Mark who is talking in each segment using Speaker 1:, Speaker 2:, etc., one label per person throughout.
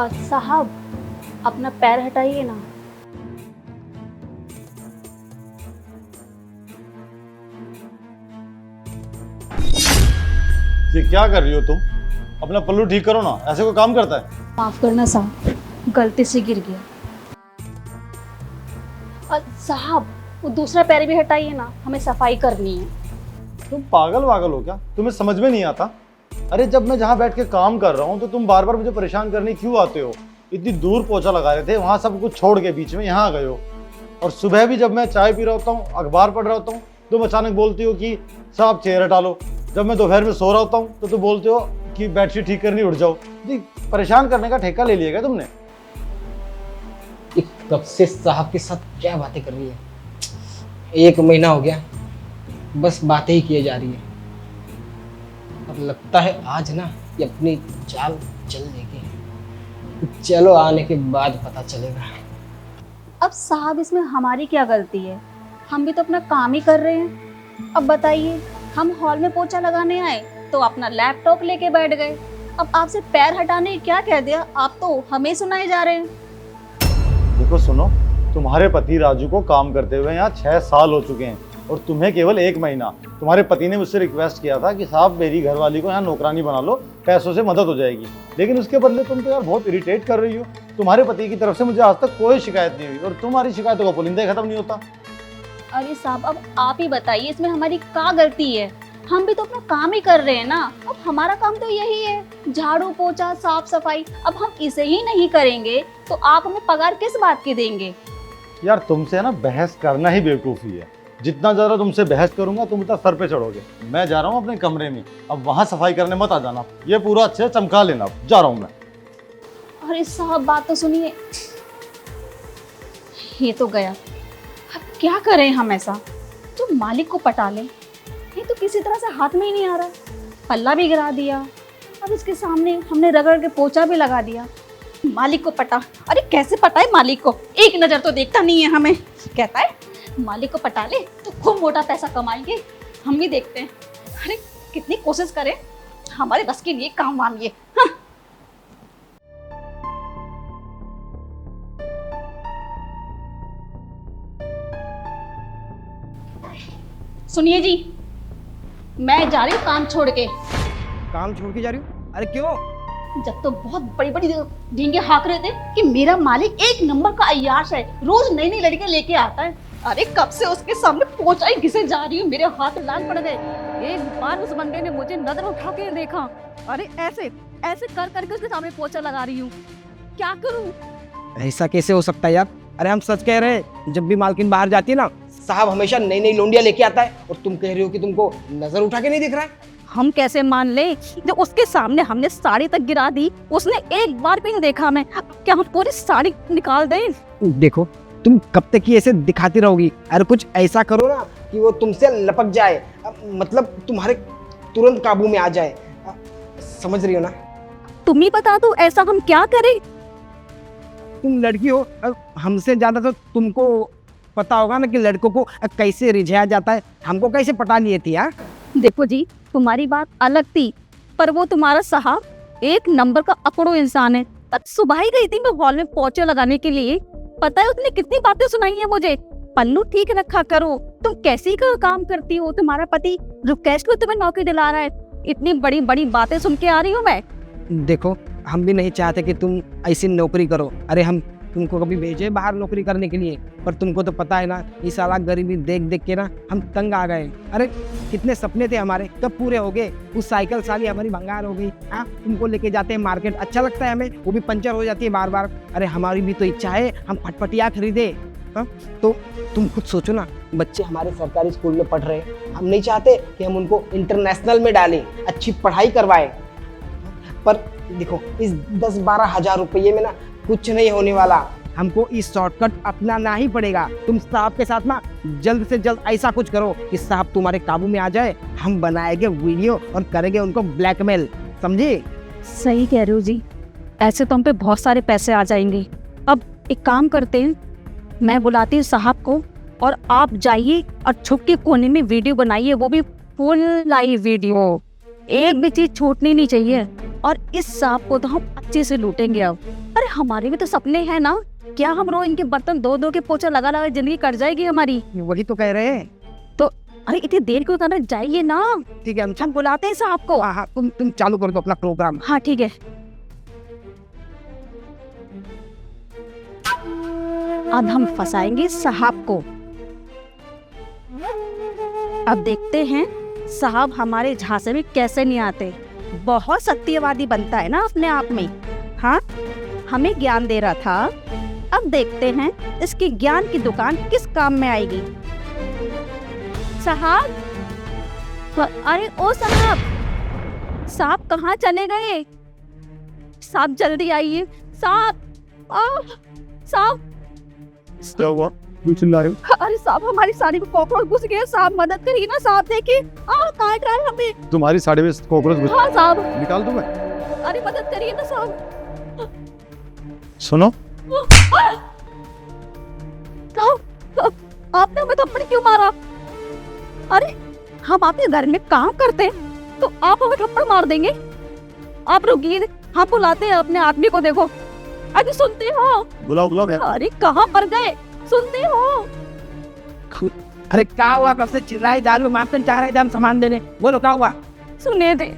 Speaker 1: साहब, अपना पैर हटाइए ना।
Speaker 2: ये क्या कर रही हो तुम? अपना पल्लू ठीक करो ना, ऐसे कोई काम करता है?
Speaker 1: माफ करना साहब, गलती से गिर गया। साहब, वो दूसरा पैर भी हटाइए ना, हमें सफाई करनी है।
Speaker 2: तुम पागल वागल हो क्या? तुम्हें समझ में नहीं आता? अरे जब मैं जहाँ बैठ के काम कर रहा हूँ तो तुम बार बार मुझे परेशान करने क्यों आते हो? इतनी दूर पोछा लगा रहे थे, वहाँ सब कुछ छोड़ के बीच में यहाँ आ गए हो। और सुबह भी जब मैं चाय पी रहा होता हूँ, अखबार पढ़ रहा होता हूँ, तुम अचानक बोलती हो कि साहब चेयर हटा लो। जब मैं दोपहर में सो रहा होता हूँ तो तुम बोलते हो कि बेडशीट ठीक करनी, उठ जाओ। जी, परेशान करने का ठेका ले लिया क्या तुमने?
Speaker 3: ये कब से साहब के साथ क्या बातें कर रही है? 1 महीना हो गया, बस बातें ही किए जा रही है। और लगता है आज ना ये अपनी चाल चल देगी। चलो आने के बाद पता चलेगा।
Speaker 1: अब साहब, इसमें हमारी क्या गलती है? हम भी तो अपना काम ही कर रहे हैं। अब बताइए, हम हॉल में पोछा लगाने आए तो अपना लैपटॉप लेके बैठ गए। अब आपसे पैर हटाने क्या कह दिया? आप तो हमें सुनाए जा रहे हैं।
Speaker 2: देखो सुनो, तुम्हारे पति राजू को काम करते हुए यहाँ 6 साल हो चुके हैं और तुम्हें केवल 1 महीना। तुम्हारे पति ने मुझसे रिक्वेस्ट किया था कि साहब मेरी घरवाली को यहाँ नौकरानी बना लो, पैसों से मदद हो जाएगी। लेकिन उसके बदले तुम तो यार बहुत इरिटेट कर रही हो। तुम्हारे पति की तरफ से मुझे आज तक कोई शिकायत नहीं हुई और तुम्हारी शिकायतों का पुलिंदा खत्म नहीं होता।
Speaker 1: अरे साहब, अब आप ही बताइए, इसमें हमारी क्या गलती है? हम भी तो अपना काम ही कर रहे हैं ना। अब हमारा काम तो यही है, झाड़ू पोछा साफ सफाई। अब हम इसे ही नहीं करेंगे तो आप हमें पगार किस बात की देंगे?
Speaker 2: यार तुमसे ना बहस करना ही बेवकूफ़ी है। जितना ज़्यादा तुमसे बहस करूंगा तुम उतना सर पे चढ़ोगे। मैं जा रहा हूँ अपने कमरे में, अब वहाँ सफाई करने मत आ जाना। ये पूरा अच्छे से चमका लेना, जा रहा हूँ मैं।
Speaker 1: अरे साहब, बात तो सुनिए। ये तो गया। अब क्या करें हम ऐसा जो मालिक को पटा लें? ये तो किसी तरह से हाथ में ही नहीं आ रहा। पल्ला भी गिरा दिया, अब इसके सामने हमने रगड़ के पोछा भी लगा दिया। मालिक को पटा? अरे कैसे पटाए मालिक को? एक नज़र तो देखता नहीं है हमें। कहता है मालिक को पटा ले तो खूब मोटा पैसा कमाएंगे। हम भी देखते हैं। अरे कितनी कोशिश करें, हमारे बस के लिए काम वाम ये। हाँ। सुनिए जी, मैं जा रही हूँ काम छोड़ के।
Speaker 3: काम छोड़ के जा रही हूँ? अरे क्यों?
Speaker 1: जब तो बहुत बड़ी बड़ी ढींगे हाँक रहे थे कि मेरा मालिक एक नंबर का अय्याश है, रोज नई नई लड़कियां लेके आता है। अरे कब से उसके सामने पोछा ही घिसे जा रही हूँ, मेरे हाथ लाल पड़ गए। एक बार उस बंदे ने मुझे नजर उठा के देखा। अरे ऐसे ऐसे कर करके उसके सामने पोछा लगा रही हूँ। क्या करूँ?
Speaker 3: ऐसा कैसे हो सकता है यार? अरे हम सच कह रहे हैं, जब भी मालकिन बाहर जाती है ना, साहब हमेशा नई नई लौंडियां लेके आता है और तुम कह रही हो कि तुमको नजर उठा के नहीं दिख रहा है।
Speaker 1: हम कैसे मान ले जब उसके सामने हमने साड़ी तक गिरा दी, उसने एक बार भी नहीं देखा हमें। क्या हम पूरी साड़ी निकाल दें?
Speaker 3: देखो तुम कब तक ही ऐसे दिखाती रहोगी? अरे कुछ ऐसा करो ना कि वो तुमसे लपक जाए, मतलब तुम्हारे तुरंत काबू में आ जाए। समझ रही हो ना?
Speaker 1: तुम ही बता दो, ऐसा हम क्या करें?
Speaker 3: तुम लड़की हो, हमसे ज्यादा तो तुमको पता होगा ना कि लड़कों को कैसे रिझाया जाता है। हमको कैसे पटा लिए थी यार?
Speaker 1: देखो जी, तुम्हारी बात अलग थी, पर वो तुम्हारा साहब एक नंबर का अकड़ो इंसान है। तब सुबह ही गई थी मैं हॉल में पोछे लगाने के लिए। पता है उसने कितनी बातें सुनाई है मुझे। पल्लू ठीक रखा करो, तुम कैसी का काम करती हो? तुम्हारा पति रुकेश को तुम्हें नौकरी दिला रहा है। इतनी बड़ी बड़ी बातें सुन के आ रही हूँ मैं।
Speaker 3: देखो हम भी नहीं चाहते कि तुम ऐसी नौकरी करो। अरे हम तुमको कभी भेजे बाहर नौकरी करने के लिए, पर तुमको तो पता है ना, इस साला गरीबी देख देख के ना हम तंग आ गए। अरे कितने सपने थे हमारे, कब पूरे हो गए? उस साइकिल साली हमारी भंगार हो गई। हाँ, तुमको लेके जाते हैं मार्केट, अच्छा लगता है हमें, वो भी पंचर हो जाती है बार बार। अरे हमारी भी तो इच्छा है हम फटफटिया खरीदे। हाँ, तो तुम खुद सोचो ना, बच्चे हमारे सरकारी स्कूल में पढ़ रहे हैं, हम नहीं चाहते कि हम उनको इंटरनेशनल में डालें, अच्छी पढ़ाई करवाएं। पर देखो इस 10-12 हज़ार रुपये में ना कुछ नहीं होने वाला। हमको इस शॉर्टकट अपनाना ही पड़ेगा। तुम साहब के साथ ना जल्द से जल्द ऐसा कुछ करो कि साहब तुम्हारे काबू में आ जाए। हम बनाएंगे वीडियो और करेंगे उनको ब्लैकमेल, समझे?
Speaker 1: सही कह रहे हो जी, ऐसे तो हम पे बहुत सारे पैसे आ जाएंगे। अब एक काम करते हैं, मैं बुलाती हूँ साहब को और आप जाइए और छुप के कोने में वीडियो बनाइए, वो भी फुल लाइव वीडियो। एक भी चीज छूटनी नहीं चाहिए। और इस सांप को तो हम अच्छे से लूटेंगे अब। अरे हमारे भी तो सपने हैं ना, क्या हम रोज इनके बर्तन धो धो के पोछा लगा लगा जिंदगी कट जाएगी हमारी?
Speaker 3: वही तो कह रहे हैं।
Speaker 1: अरे इतनी देर क्यों करना, जाइए ना,
Speaker 3: ठीक है,
Speaker 1: हम बुलाते हैं सांप को।
Speaker 3: हाँ, तुम चालू कर दो अपना प्रोग्राम।
Speaker 1: हाँ ठीक है। अब हम फंसाएंगे साहब को। अब देखते हैं साहब हमारे झांसे में कैसे नहीं आते। बहुत सत्यवादी बनता है ना अपने आप में। हाँ, हमें ज्ञान दे रहा था, अब देखते हैं इसकी ज्ञान की दुकान किस काम में आएगी। साहब, अरे ओ साहब, साहब कहाँ चले गए? साहब जल्दी आइए, साहब, साहब।
Speaker 2: क्या हुआ, क्यों चिल्ला रहे हो?
Speaker 1: अरे साहब, हमारी साड़ी में कॉकरोच घुस गया, साहब मदद करिए ना, साहब देखिए काट रहा है हमें।
Speaker 2: तुम्हारी साड़ी में कॉकरोच घुस?
Speaker 1: हाँ साहब,
Speaker 2: निकाल दूं मैं?
Speaker 1: अरे मदद करिए ना साहब।
Speaker 2: सुनो,
Speaker 1: साहब, आपने हमें थप्पड़ क्यों मारा? अरे हम आपके घर में काम करते हैं तो आप हमें थप्पड़ मार देंगे? आप रुकिए, हम बुलाते हैं अपने आदमी को। देखो, अरे सुनते हो?
Speaker 2: बुलाओ बुलाओ।
Speaker 1: अरे कहाँ पर गए, सुनते हो?
Speaker 3: अरे क्या हुआ, कब से चिल्लाए जा रहे हो? मार्तन चाह रहे थे हम सामान देने, बोलो क्या हुआ?
Speaker 1: सुने थे,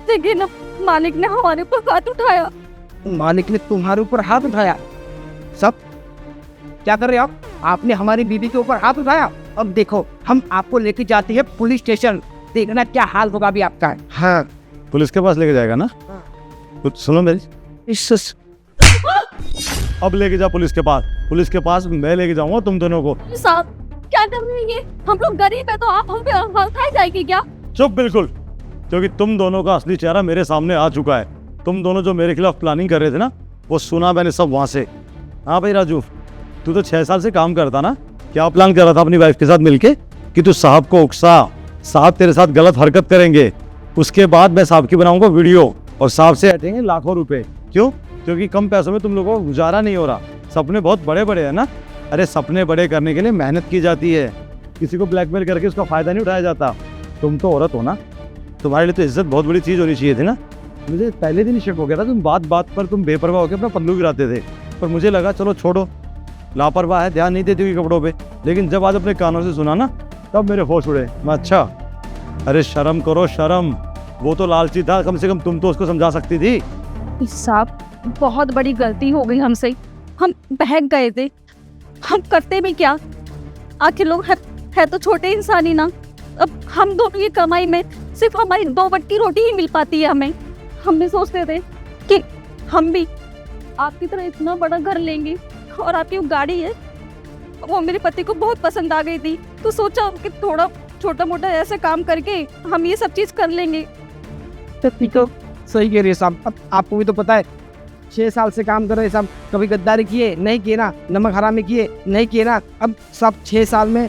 Speaker 1: देखिए ना, मालिक ने हमारे ऊपर हाथ उठाया।
Speaker 3: मालिक ने तुम्हारे ऊपर हाथ उठाया? सब क्या कर रहे हो आप? आपने हमारी बीवी के ऊपर हाथ उठाया। अब देखो, हम आपको लेके जाते हैं पुलिस स्टेशन, देखना क्या हाल होगा अभी आपका। हाँ,
Speaker 2: पुलिस के पास लेके जाएगा ना? कुछ सुनो मेरी, अब लेके जा पुलिस के पास। पुलिस के पास मैं लेके जाऊंगा तुम दोनों को।
Speaker 1: साहब क्या कर रहे हैं ये? हम लोग गरीब है तो आप हम पे उठाई जाएगी क्या?
Speaker 2: चुप बिल्कुल, क्योंकि तुम दोनों का असली चेहरा मेरे सामने आ चुका है। तुम दोनों जो मेरे खिलाफ प्लानिंग कर रहे थे ना, वो सुना मैंने सब वहां से। हाँ भाई राजू, तू तो 6 साल से काम करता ना, क्या प्लान कर रहा था अपनी वाइफ के साथ मिलके कि तू साहब को उकसा, साहब तेरे साथ गलत हरकत करेंगे, उसके बाद मैं साहब की बनाऊंगा वीडियो और साहब से हटेंगे लाखों रुपए। क्यों? क्योंकि कम पैसों में तुम लोगों को गुजारा नहीं हो रहा। सपने बहुत बड़े बड़े हैं ना। अरे सपने बड़े करने के लिए मेहनत की जाती है, किसी को ब्लैकमेल करके उसका फायदा नहीं उठाया जाता। तुम तो औरत हो ना, तुम्हारे लिए तो इज्जत बहुत बड़ी चीज़ होनी चाहिए थी ना। मुझे पहले दिन ही शक हो गया था, तुम बात बात पर तुम बेपरवाह होकर अपना पल्लू गिराते थे, पर मुझे लगा चलो छोड़ो, लापरवाह है, ध्यान नहीं देती हुई कपड़ों पे। लेकिन जब आज अपने कानों से सुना ना, तब मेरे होश उड़े। मैं अच्छा, अरे शर्म करो शर्म, वो तो लालची था, कम से कम तुम तो उसको समझा सकती थी।
Speaker 1: साहब बहुत बड़ी गलती हो गई हमसे, हम बहक गए थे, हम करते भी क्या? आखिर लोग है तो छोटे इंसान ही ना। अब हम दोनों की कमाई में सिर्फ हमारी 2 बट्टी रोटी ही मिल पाती है हमें। हम भी सोचते थे कि हम भी आपकी तरह इतना बड़ा घर लेंगे, और आपकी वो गाड़ी है वो मेरे पति को बहुत पसंद आ गई थी, तो सोचा कि थोड़ा छोटा मोटा ऐसा काम करके हम ये सब चीज़ कर लेंगे।
Speaker 3: तो सही कह रही है साहब। अब आपको भी तो पता है, 6 साल से काम कर रहे साहब, कभी गद्दारी किए नहीं किए ना, नमक हरामी किए नहीं किए ना। अब सब 6 साल में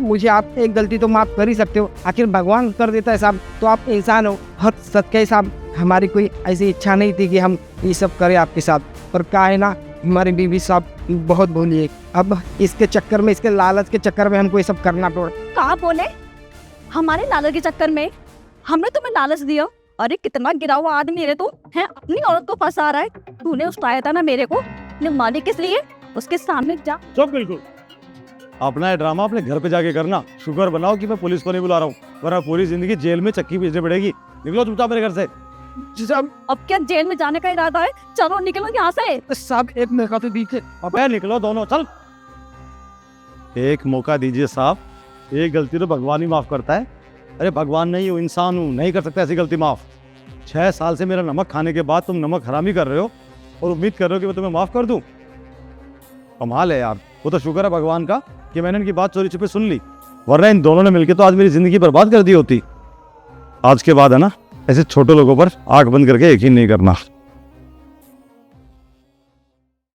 Speaker 3: मुझे आप एक गलती तो माफ़ कर ही सकते हो, आखिर भगवान कर देता है साहब, तो आप इंसान हो। और सच कहे साहब, हमारी कोई ऐसी इच्छा नहीं थी कि हम ये सब करें आपके साथ, पर क्या है ना, हमारी बीवी साहब बहुत भोली है। अब इसके चक्कर में, इसके लालच के चक्कर में हमको ये सब करना पड़ा।
Speaker 1: कहाँ बोले? हमारे लालच के चक्कर में हमने तुम्हें लालच दिया? अरे कितना गिरा हुआ आदमी है तू, है अपनी औरत को फंसा रहा है। तूने उठाया था ना मेरे को, ने मालिक किस लिए? उसके सामने जा।
Speaker 2: चुप बिल्कुल, अपना ये ड्रामा अपने घर पे जाके करना। शुक्र बनाओ कि मैं पुलिस को नहीं बुला रहा हूँ, वरना पूरी जिंदगी जेल में चक्की भेजनी पड़ेगी। निकलो चुपचाप मेरे घर से।
Speaker 3: साहब
Speaker 1: अब क्या जेल में जाने का इरादा है? चलो निकलो यहाँ से।
Speaker 3: साहब एक मौका तो दीजिए।
Speaker 2: अबे निकलो दोनों, चल। एक मौका दीजिए साहब, एक गलती तो भगवान ही माफ करता है। अरे भगवान नहीं हूँ, इंसान हूँ, नहीं कर सकता ऐसी गलती माफ। 6 साल से मेरा नमक खाने के बाद तुम नमक हरामी कर रहे हो और उम्मीद कर रहे हो कि मैं तुम्हें माफ कर दूं? कमाल है यार। वो तो शुक्र है भगवान का कि मैंने इनकी बात चोरी छुपे सुन ली, वरना इन दोनों ने मिलकर तो आज मेरी जिंदगी बर्बाद कर दी होती। आज के बाद है ना, ऐसे छोटे लोगों पर आंख बंद करके यकीन नहीं करना।